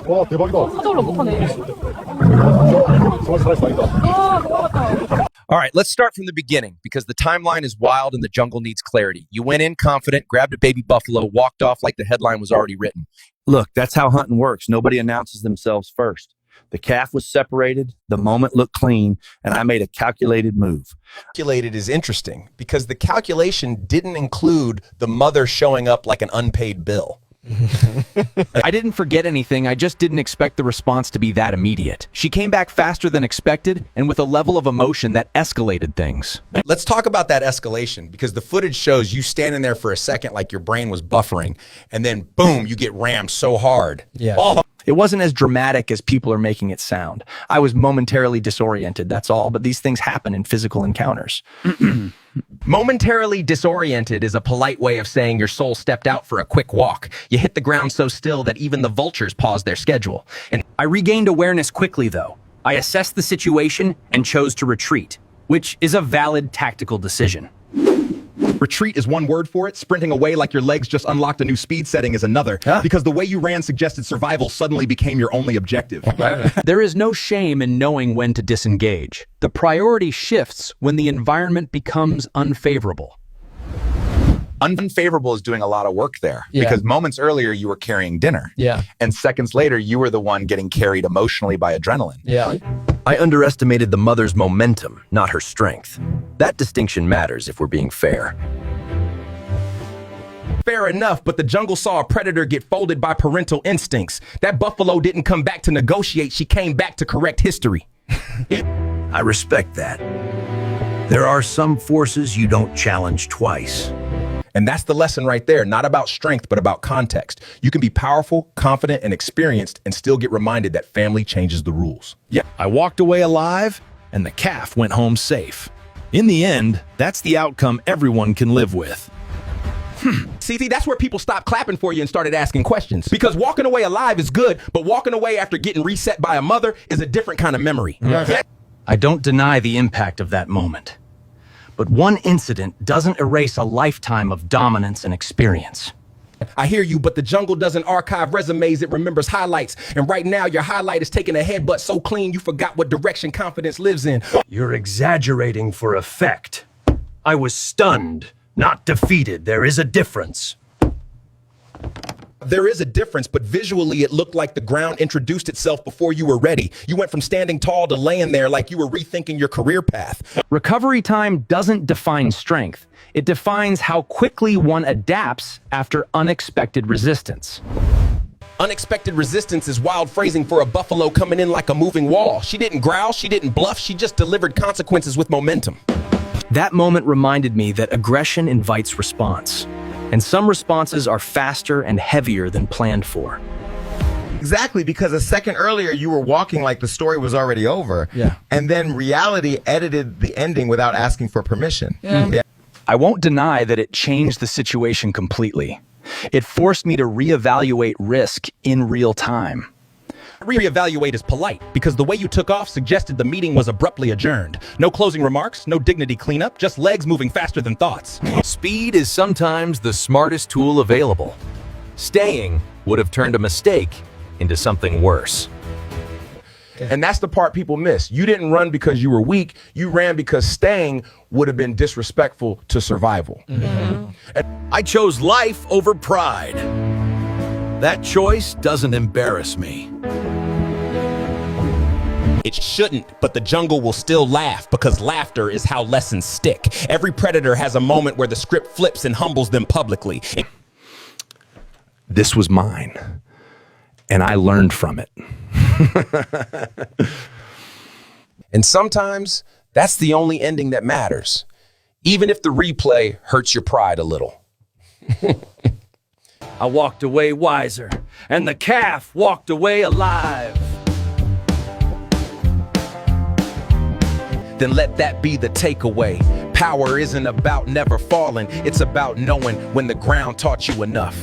와, 대박이다. 사자올라 못하네. 살았어, 아니다. 도망갔다. All right, let's start from the beginning because the timeline is wild and the jungle needs clarity. You went in confident, grabbed a baby buffalo, walked off like the headline was already written. Look, that's how hunting works. Nobody announces themselves first. The calf was separated, the moment looked clean, and I made a calculated move. Calculated is interesting because the calculation didn't include the mother showing up like an unpaid bill. I didn't forget anything, I just didn't expect the response to be that immediate. She came back faster than expected and with a level of emotion that escalated things. Let's talk about that escalation because the footage shows you standing there for a second like your brain was buffering and then boom, you get rammed so hard. Yeah. Oh, It wasn't as dramatic as people are making it sound. I was momentarily disoriented, that's all, but these things happen in physical encounters. Momentarily disoriented is a polite way of saying your soul stepped out for a quick walk. You hit the ground so still that even the vultures paused their schedule. And I regained awareness quickly, though. I assessed the situation and chose to retreat, which is a valid tactical decision. Retreat is one word for it. Sprinting away like your legs just unlocked a new speed setting is another. Because the way you ran suggested survival suddenly became your only objective. There is no shame in knowing when to disengage. The priority shifts when the environment becomes unfavorable. Unfavorable is doing a lot of work there Yeah. because moments earlier you were carrying dinner. Yeah. And seconds later you were the one getting carried emotionally by adrenaline. Yeah. I underestimated the mother's momentum, not her strength. That distinction matters if we're being fair. fair enough, but the jungle saw a predator get folded by parental instincts. That buffalo didn't come back to negotiate, she came back to correct history. I respect that. There are some forces you don't challenge twice. And that's the lesson right there, not about strength, but about context. You can be powerful, confident, and experienced and still get reminded that family changes the rules. Yeah, I walked away alive, and the calf went home safe. In the end, that's the outcome everyone can live with. See, that's where people stopped clapping for you and started asking questions. Because walking away alive is good, but walking away after getting reset by a mother is a different kind of memory. I don't deny the impact of that moment. But one incident doesn't erase a lifetime of dominance and experience. I hear you, but the jungle doesn't archive resumes, it remembers highlights. And right now, your highlight is taking a headbutt so clean you forgot what direction confidence lives in. You're exaggerating for effect. I was stunned, not defeated. There is a difference. There is a difference, but visually it looked like the ground introduced itself before you were ready. You went from standing tall to laying there like you were rethinking your career path. Recovery time doesn't define strength. It defines how quickly one adapts after unexpected resistance. Unexpected resistance is wild phrasing for a buffalo coming in like a moving wall. She didn't growl, she didn't bluff, she just delivered consequences with momentum. That moment reminded me that aggression invites response. And some responses are faster and heavier than planned for. Exactly, because a second earlier you were walking like the story was already over. Yeah. And then reality edited the ending without asking for permission. Yeah. I won't deny that it changed the situation completely. It forced me to reevaluate risk in real time. Reevaluate is polite because the way you took off suggested the meeting was abruptly adjourned. No closing remarks, no dignity cleanup, just legs moving faster than thoughts. Speed is sometimes the smartest tool available. Staying would have turned a mistake into something worse. And that's the part people miss. You didn't run because you were weak. You ran because staying would have been disrespectful to survival. I chose life over pride. That choice doesn't embarrass me. It shouldn't, but the jungle will still laugh because laughter is how lessons stick. Every predator has a moment where the script flips and humbles them publicly. This was mine, and I learned from it. And sometimes that's the only ending that matters, even if the replay hurts your pride a little. I walked away wiser, and the calf walked away alive. Then let that be the takeaway. Power isn't about never falling. It's about knowing when the ground taught you enough.